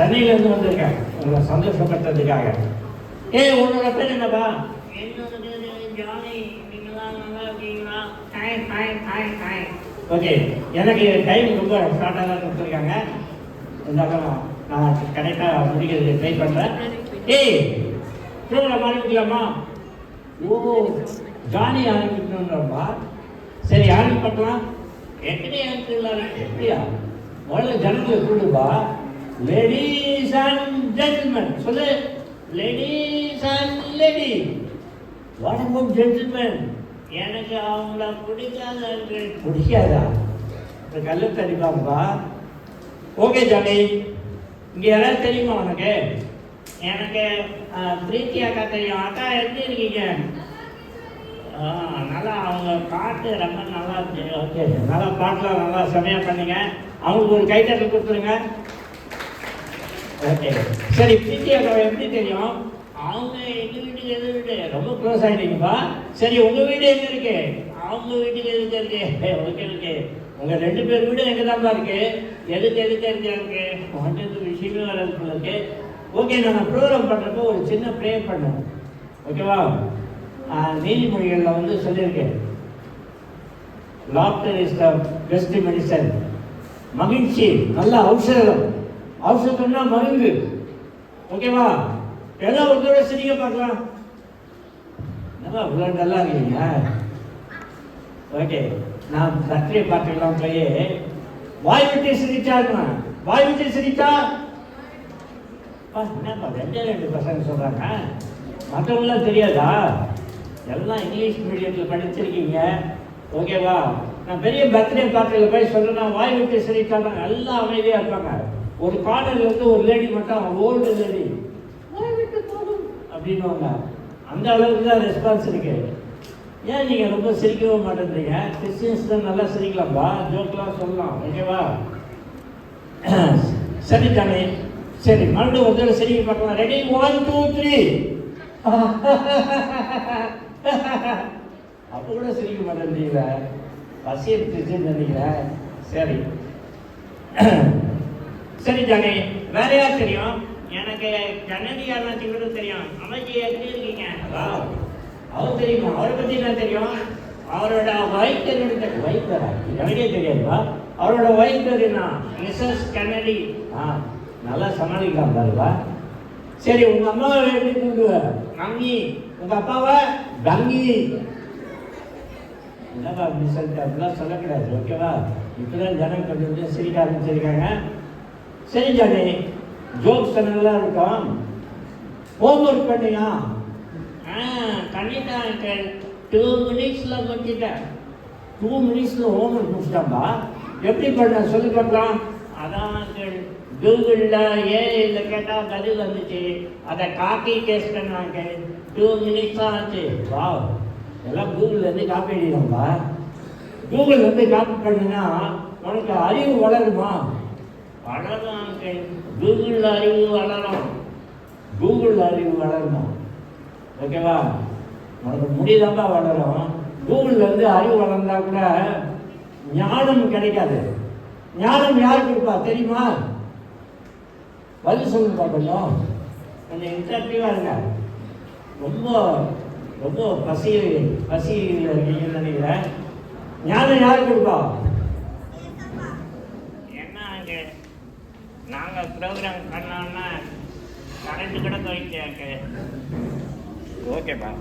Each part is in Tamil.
சென்னையிலேருந்து வந்திருக்கேன் உங்களை சந்தோஷப்படுத்துறதுக்காக. உன்னோட பேர் என்னப்பா? என்னோட பேர் ஜானி. நீங்களாம் நல்லா இருக்கீங்களா? Hi hi hi hi. Okay, எனக்கு டைம் ரொம்ப ஷார்ட்டாக தான் கொடுத்துருக்காங்க. இருந்தாலும் நான் கரெக்டாக முடிக்கிறது ட்ரை பண்ணுறேன். ப்ரோக்ராம் ஆரம்பிக்கலாமா? ஓ, ஜானி ஆரம்பிக்கணுன்றப்பா. சரி, ஆரம்பிக்கலாம். எப்படி ஆரம்பிக்கலாம்? எப்படியா? முதல்ல ஜனங்களை கூடுவா. லேடிஸ் அண்ட் ஜென்டில்மேன் சொல்லு. Ladies and lady. What about gentleman? எனக்கு அவங்கள பிடிக்காதவர்கள். பிடிக்காதா? இந்த கல்லு தெரியுமாப்பா? ஓகே ஜானி, இங்கே யாராவது தெரியுமா உனக்கு? எனக்கு பிரீத்தி அக்கா தெரியும். அக்கா எப்படி இருக்கீங்க? நல்லா அவங்க பாட்டு ரொம்ப நல்லா இருந்துச்சு. ஓகே, நல்லா பாட்டெலாம் நல்லா செமையாக பண்ணீங்க. அவங்களுக்கு ஒரு கைத்தட்டல் கொடுத்துருங்க. ஓகே, சரி, பிரீத்தி அக்காவை எப்படி தெரியும்? அவங்க எங்கள் வீட்டுக்கு எது வீடு? ரொம்ப க்ளோஸ் ஆகிட்டீங்கப்பா. சரி, உங்கள் வீடு எங்கே இருக்கு? அவங்க வீட்டுக்கு எதுக்கு இருக்கு? ஓகே ஓகே, உங்கள் 2 பேர் வீடு எங்கே தான்ப்பா இருக்கு? எதுக்கு இருக்கு? ஒன்றது விஷயமே வர்றதுக்குள்ள இருக்கு. ஓகே, நான் ப்ரோக்ராம் பண்ணுறப்போ ஒரு சின்ன ப்ரே பண்ணேன். ஓகேவா? நீதிமொழிகளில் வந்து சொல்லியிருக்கேன், laughter is the best medicine. மகிழ்ச்சி நல்ல ஔஷதம். ஔஷதம்னா மருந்து. ஓகேவா? எல்லாம் ஒருத்தோட சிரிக்க பார்க்கலாம். நல்லா இவ்வளோ நல்லா இருக்கீங்க. ஓகே, நான் பர்த்டே பார்ட்டிலாம் போய் வாய் விட்டு சிரிச்சா இருக்கேன். வாய் விட்டு சிரிச்சா என்னப்பா 2 பசங்க சொல்கிறாங்க. மற்றவங்களாம் தெரியாதா? எல்லாம் இங்கிலீஷ் மீடியத்தில் படிச்சிருக்கீங்க. ஓகேவா? நான் பெரிய பர்த்டே பார்ட்டியில் போய் சொல்கிறேன்னா வாய் விட்டு சிரித்தாங்க, எல்லாம் அமைதியாக இருப்பாங்க. ஒரு கார்னர்லேருந்து ஒரு லேடி மட்டும், ஓல்டு லேடி, வாய் விட்டு போடும் அப்படின்வாங்க. அந்த அளவுக்கு தான் ரெஸ்பான்ஸ் இருக்கு. ஏன் நீங்கள் ரொம்ப சிரிக்கவே மாட்டேன்றீங்க? கிறிஸ்டியன்ஸ் தான் நல்லா சிரிக்கலாம்ப்பா, ஜோக்கெலாம் சொல்லலாம். ஓகேவா? சரி தானே? சரி, மறுபடியும் ஒரு தடவை சிரிக்க பார்க்கலாம். ரெடி, 1 2 3. அப்போ கூட சிரிக்க மாட்டேன்றீங்களா? பசி எடுத்துச்சுன்னு நினைக்கிறேன். சரி சரி ஜானி, வேற யார் தெரியும்? எனக்கு கன்னடியார் கூட தெரியும். அமைச்சி எப்படி இருக்கீங்க? அவர் தெரியுமா? அவரை பற்றி என்ன தெரியும்? அவரோட ஒய்ஃப் தெரியும். ஒய்ஃப் எனக்கே தெரியாதுப்பா. அவரோட ஒய்ஃப் தெரியுமா? மிஸ்ஸஸ் கன்னடி. நல்லா சமாளிக்கலாம் பாருப்பா. சரி, உங்கள் அம்மாவை எப்படி கூப்பிடுவ? மம்மி. உங்கள் அப்பாவை கங்கி. என்னப்பா அப்படி சொல்லிட்டு அப்படிலாம் சொல்லக்கூடாது. ஓகேவா? இப்போதான் ஜனம் கொஞ்சம் சிரிக்க ஆரம்பிச்சிருக்காங்க. சரி ஜானி, ஜோக்ஸ் நல்லா இருக்கும். ஹோம்ஒர்க் பண்ணியா? பண்ணிட்டேன். 2 மினிட்ஸில் முடிச்சிட்டேன். 2 மினிட்ஸில் ஹோம்ஒர்க் முடிச்சிட்டாம்பா. எப்படி பண்ண சொல்லி பார்க்கலாம். அதான் கூகுளில் ஏஐயில் கேட்டால் பதில் வந்துச்சு. அதை காப்பி பேஸ்ட் பண்ணாங்க. 2 மினிட்ஸ் தான் ஆச்சு. வா, எல்லாம் கூகுள்லேருந்து காப்பி அடிக்கிறோம்பா. கூகுள்லேருந்து காப்பி பண்ணினா உனக்கு அறிவு வளருமா? வளரும் அங்கிள். கூகுளில் அறிவு வளரும். கூகுளில் அறிவு வளரணும். ஓகேவா? உனக்கு முடிதாம்பா வளரும். கூகுள்லேருந்து அறிவு வளர்ந்தா கூட ஞானம் கிடைக்காது. ஞானம் யார் கொடுப்பா தெரியுமா? பதில் சொல்லுப்பா. கொஞ்சம் இன்ட்ராக்டிவாக இருங்க. ரொம்ப ரொம்ப பசியில் இருக்கீங்கன்னு நினைக்கிறேன். ஞானம் யார் கொடுப்பா? என்ன அங்கே நாங்கள் ப்ரோக்ராம் பண்ணோன்னா கரண்ட் கூட போயிட்டாங்க. ஓகேப்பா.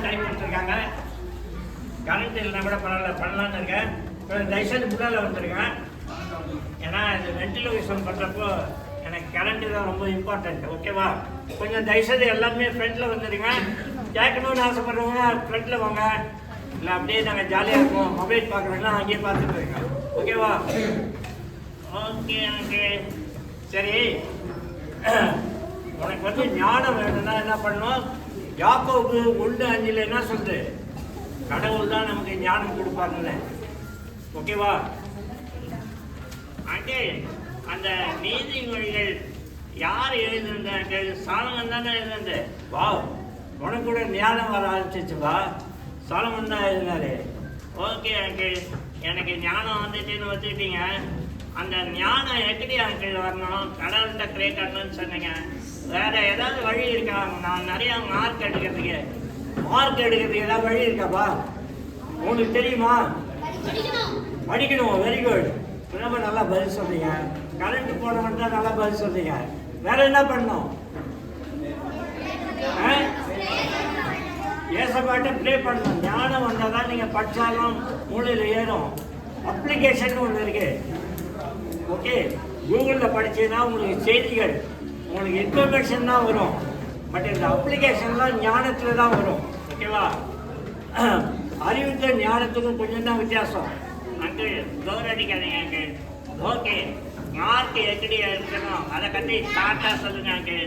டைம் கொடுத்துருக்காங்க. கரண்ட் இல்லைனா கூட பரவாயில்ல, பண்ணலான்னு இருக்கேன். தயவுசெய்து முன்னால் வந்துருக்கேன். ஏன்னா இது வென்டிலேஷன் பண்ணுறப்போ எனக்கு கரண்ட்டு தான் ரொம்ப இம்பார்ட்டண்ட். ஓகேவா? கொஞ்சம் தயவுசெய்து எல்லாமே ஃப்ரண்ட்டில் வந்துடுங்க. கேட்கணும்னு ஆசைப்படுறவங்க ஃப்ரண்ட்டில் வாங்க. இல்லை அப்படியே நாங்கள் ஜாலியாக இருக்கோம். மொபைல் பார்க்குறீங்களா அங்கேயே பார்த்துட்டு இருக்கோம். ஓகேவா? Okay uncle. சரி, உனக்கு வந்து ஞானம் வேணும்னா என்ன பண்ணணும்? யாக்கோபு 1:5 என்ன சொல்லுது? கடவுள் தான் நமக்கு ஞானம் கொடுப்பாருன்னு. ஓகேவா? அங்கிள், அந்த நீதிமொழிகள் யார் எழுதுனாங்க? சாலமன் தானே எழுதுனது. வா, உனக்கு கூட ஞானம் வர ஆரம்பிச்சிச்சுவா. சாலமன் தான் எழுதினாரு. Okay uncle. எனக்கு ஞானம் வந்துச்சுன்னு வச்சுக்கிட்டீங்க. அந்த ஞானம் எப்படி அங்கிள் வரணும்? கடவுள்கிட்ட ப்ரே பண்ணணும்னு சொன்னீங்க. வேற ஏதாவது வழி இருக்கா? நான் நிறைய மார்க் எடுக்கிறதுக்கு ஏதாவது வழி இருக்காப்பா? உங்களுக்கு தெரியுமா? படிக்கணும். Very good. ரொம்ப நல்லா பதில் சொல்றீங்க. கரண்ட் போனவன் தான் நல்லா பதில் சொல்றீங்க. வேற என்ன பண்ணணும்? ஏசப்பாட்ட ப்ரே பண்ணணும். ஞானம் வந்தால் தான் நீங்கள் படித்தாலும் மூளையில் ஏறும். அப்ளிகேஷன் ஒன்று இருக்கு. ஓகே, கூகுளில் படிச்சீங்கன்னா உங்களுக்கு செய்திகள், உங்களுக்கு இன்ஃபர்மேஷன் தான் வரும். பட் இந்த அப்ளிகேஷன்லாம் ஞானத்தில் தான் வரும். ஓகேவா? அறிவுக்கும் ஞானத்துக்கும் கொஞ்சம் தான் வித்தியாசம். அங்கிள் கவர் அடிக்காதீங்க அங்கிள். ஓகே, மார்க் எப்படி எடுக்கணும் அதை பற்றி ஷார்ட்டாக சொல்லுங்க அங்கிள்.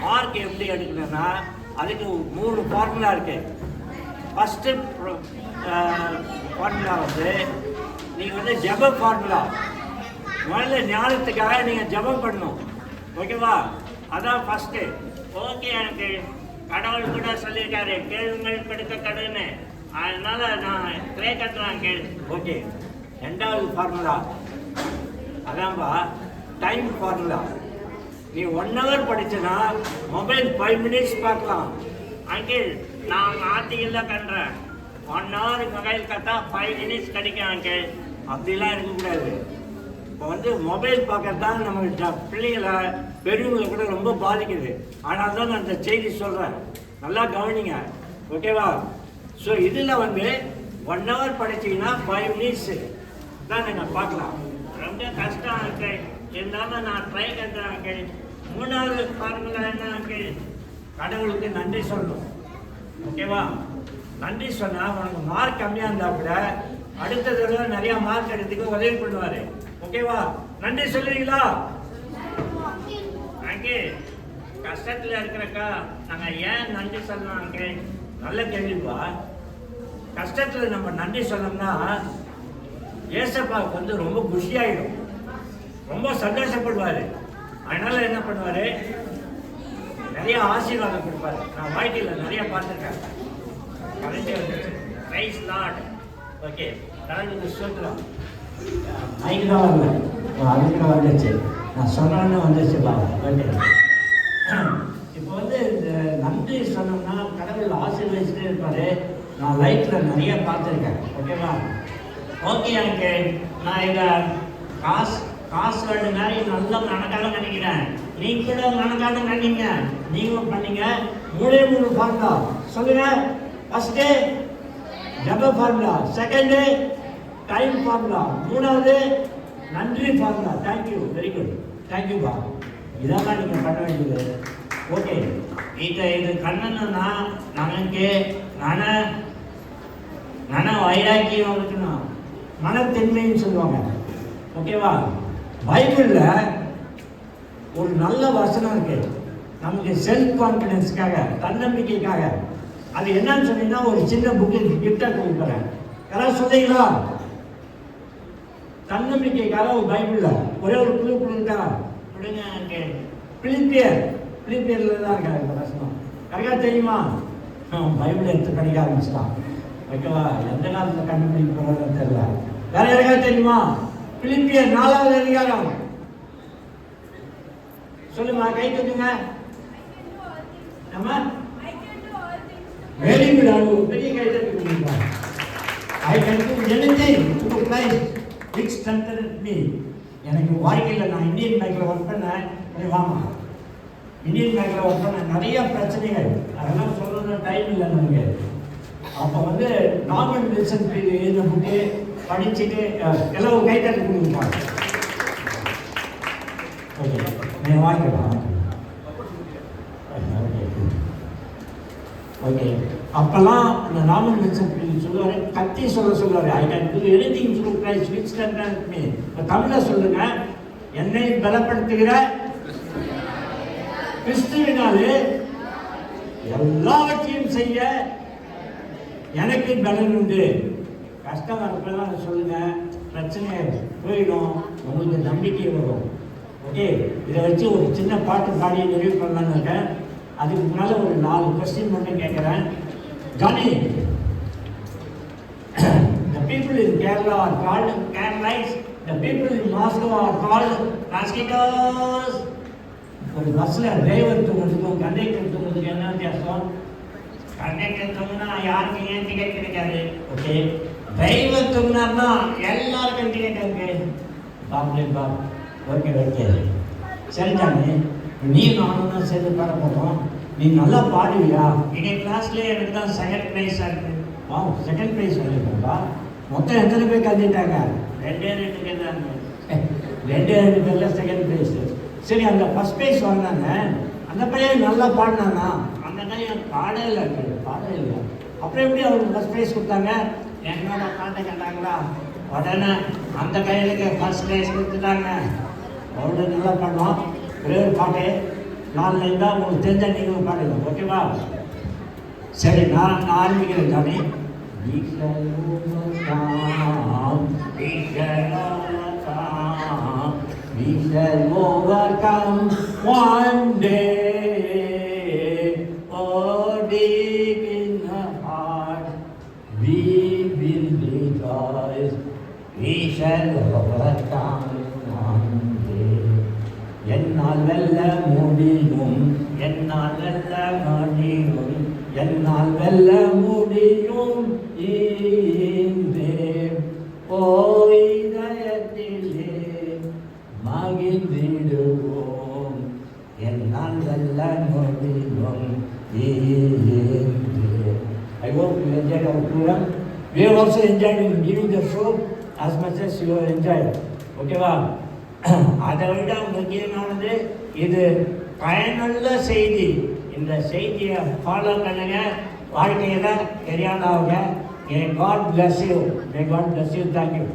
மார்க் எப்படி எடுக்கணும்னா அதுக்கு 3 ஃபார்முலா இருக்கு. ஃபஸ்ட்டு ஃபார்முலா வந்து நீங்கள் வந்து ஜப ஃபார்முலா. முதல்ல ஞானத்துக்காக நீங்கள் ஜபம் பண்ணணும். ஓகேவா? அதான் ஃபஸ்ட்டு. ஓகே எனக்கு கடவுள் கூட சொல்லியிருக்காரு கேளுங்கள் கொடுக்க கடவுன்னு. அதனால நான் ப்ரே கட்டுறேன் கேள். ஓகே, 2வது ஃபார்முலா அதான்பா டைம் ஃபார்முலா. நீ 1 hour படிச்சனா மொபைல் 5 minutes பார்க்கலாம். அங்கிள் நான் ஆர்டிகலில் பண்ணுறேன். 1 hour மொபைல் பார்த்தா 5 minutes கிடைக்கும் அங்கிள். அப்படிலாம் இருக்கக்கூடாது. இப்போ வந்து மொபைல் பார்க்கறது தான் நம்ம பிள்ளைகளை பெரியவங்களை கூட ரொம்ப பாதிக்குது. ஆனால் தான் நான் இந்த செய்தி சொல்கிறேன், நல்லா கவனிங்க. ஓகேவா? ஸோ இதில் வந்து 1 hour படிச்சிங்கன்னா 5 minutes தான் நீங்கள் பார்க்கலாம். ரொம்ப கஷ்டம் அங்கிள். இருந்தாலும் நான் ட்ரை பண்ணுறேன் அங்கிள். 3வது ஃபார்முலா என்ன அங்கிள்? கடவுளுக்கு நன்றி சொல்லணும். ஓகேவா? நன்றி சொன்னால் உனக்கு மார்க் கம்மியாக இருந்தால் கூட அடுத்த தடவை நிறையா மார்க் எடுத்துக்க உதவி பண்ணுவார். ஓகேவா? நன்றி சொல்லுவீங்களா அங்கிள்? கஷ்டத்தில் இருக்கிறக்கா நாங்கள் ஏன் நன்றி சொல்லணும் அங்கிள்? நல்ல கேள்விப்பா. கஷ்டத்தில் நம்ம நன்றி சொல்லணும்னா ஏசப்பாவுக்கு வந்து ரொம்ப குஷியாயிடும், ரொம்ப சந்தோஷப்படுவார். அதனால என்ன பண்ணுவார்? நிறைய ஆசீர்வாதம் கொடுப்பாரு. நான் வாழ்க்கையில் நிறைய பார்த்துருக்கேன். கரண்டே வந்துச்சு. Price Lord. ஓகே, கடவுளுக்கு ஸ்தோத்திரம். மைக் தான் வரல, அதுக்கு வந்துச்சு. நான் சொன்னோன்னு வந்துச்சு பாருங்க. ஓகே, இப்போ வந்து இந்த நன்றி சொன்னோம்னா கடவுள் ஆசீர்வதிச்சுட்டே இருப்பாரு. நான் லைஃப்பில் நிறைய பார்த்துருக்கேன். ஓகேவா? ஓகே அங்கிள், நான் இதை காசு வேண்டு மாதிரி நல்லா நடக்காத நினைக்கிறேன். நீங்க கூட நடக்காத நினைங்க. நீங்களும் பண்ணீங்க. 3 ஃபார்முலா சொல்லுங்க. ஃபர்ஸ்ட்டு ஜப ஃபார்முலா, செகண்டு டைம் ஃபார்முலா, 3வது நன்றி ஃபார்முலா. தேங்க்யூ, வெரி குட், தேங்க்யூப்பா. இதெல்லாம் நீங்கள் பண்ண வேண்டியது. ஓகே, இது கண்ணணும்னா நமக்கு மன வைராக்கியம் இருக்கணும். மனத்தன்மைன்னு சொல்லுவாங்க. ஓகேவா? பைபிளில் ஒரு நல்ல வசனம் இருக்கு நமக்கு செல்ஃப் கான்ஃபிடென்ஸுக்காக, தன்னம்பிக்கைக்காக. அது என்னன்னு சொன்னீங்கன்னா ஒரு சின்ன புக்கு கிஃப்டாக கொடுக்குறேன். யாராவது சொல்றீங்களா? தன்னம்பிக்கைக்காக ஒரு பைபிளில் ஒரே ஒரு குழு கொடுத்தா கொடுங்க. பிலிப்பியர்ல தான் இருக்காரு இந்த வசனம். கரெக்டாக தெரியுமா? பைபிளை எடுத்து படிக்க ஆரம்பிச்சிட்டான். ஓகேவா? எந்த காலத்தில் கண்டுபிடிக்க போகிறதுன்னு தெரியல. வேற யாருக்காவது தெரியுமா? பிலிப்பியர் 4வது அதிகாரம் சொல்லுமா, கை தட்டுங்க. நம்ம வெரி குட். அது பெரிய கை தட்டு. I can to anything through Christ which strengthens me. எனக்கு வாழ்க்கையில் நான் இந்தியன் பேங்க்ல ஒர்க் பண்ணேன். வாமா, இந்தியன் பேங்க்ல ஒர்க் பண்ண நிறைய பிரச்சனைகள், அதெல்லாம் சொல்லணும்னு டைம் இல்லை நமக்கு. அப்போ வந்து நார்மன் வில்சன் எழுதின புக்கு படிச்சுட்டு எல்லாம் ஒரு கைத்தட்டு கொடுப்பாங்க. ஓகே, நீங்கள் வாங்கிக்கலாம். ஓகே, அப்போல்லாம் இந்த நார்மன் வில்சன் சொல்லுவார், கத்தி சொல்லுவார். I can to anything through Christ which strengthens me. இப்போ தமிழில் சொல்லுங்க, என்னை பலப்படுத்துகிற கிறிஸ்துவினாலே எல்லாவற்றையும் செய்ய எனக்கு பலன் உண்டு. கஷ்டம் வரப்பெல்லாம் சொல்லுங்க, பிரச்சனை போயிடும், உங்களுக்கு நம்பிக்கை வரும். ஓகே, இதை வச்சு ஒரு சின்ன பாட்டு பாடி நிறைவு பண்ணலான்னு இருக்கேன். அதுக்கு முன்னால் ஒரு 4 கொஸ்டின் மட்டும் கேட்குறேன். Johnny, the people people in Kerala are called Keralites. The people in Moscow are called mosquitoes. ஒரு பஸ்ஸில் டிரைவர் தூங்குறதுக்கும் கண்டக்டர் தூங்குறதுக்கு என்ன வித்தியாசம்? கண்டக்டர் தூங்குனா யாருக்கும் ஏன் டிக்கெட் கிடைக்காது? ஓகே, டிரைவர் தூங்குனார்னா எல்லாருக்கும் டிக்கெட் இருக்கு. பாப்லே பாப். ஓகே ஓகே, சரிதானே? நீ நானும் தான் சேர்ந்து பாட போகிறோம். நீ நல்லா பாடுவியா? எங்கள் கிளாஸ்லேயே எனக்கு தான் செகண்ட் ப்ரைஸாக இருக்குது. செகண்ட் ப்ரைஸ் வந்துருக்கா? மொத்தம் எத்தனை பேர் கலந்துட்டாங்க? 2 பேர் தான். 2 பேரில் செகண்ட் ப்ரைஸ். சரி, அந்த ஃபஸ்ட் ப்ரைஸ் வாங்கினாங்க, அந்த பையன் நல்லா பாடினானா? அந்த பையன் பாடவே இல்லை. அப்புறம் எப்படி அவருக்கு ஃபஸ்ட் ப்ரைஸ் கொடுத்தாங்க? என்னோட பாட்டை கேட்டாங்களா? உடனே அந்த கையிலுக்கு ஃபஸ்ட் ப்ரைஸ் கொடுத்துட்டாங்க. அவ்வளோ நல்லா பாடுவான். ஒரே ஒரு பாட்டு 4 லைன் தான், உங்களுக்கு தெரிஞ்ச நீங்களும் பாடுங்க. ஓகேவா? சரி, நான் ஆரம்பிக்கிறேன். Johnny, we shall overcome one day. Oh, deep in the heart we will rejoice. We shall overcome one day. என்னால் வெல்ல முடியும், என்னால் வெல்ல முடியும், என்னால் வெல்ல முடியும். இதயத்திலே மகிழ்ந்திடுவோம், என்னால் வெல்ல முடியும். I hope you enjoyed our program. We have also enjoyed giving the show as much as you have enjoyed. ஓகேவா? அதை விட முக்கியமானது இது பயனுள்ள செய்தி. இந்த செய்தியை ஃபாலோ பண்ணுங்க, வாழ்க்கையில் பெரியாளாவுங்க. May God bless you. May God bless you. Thank you.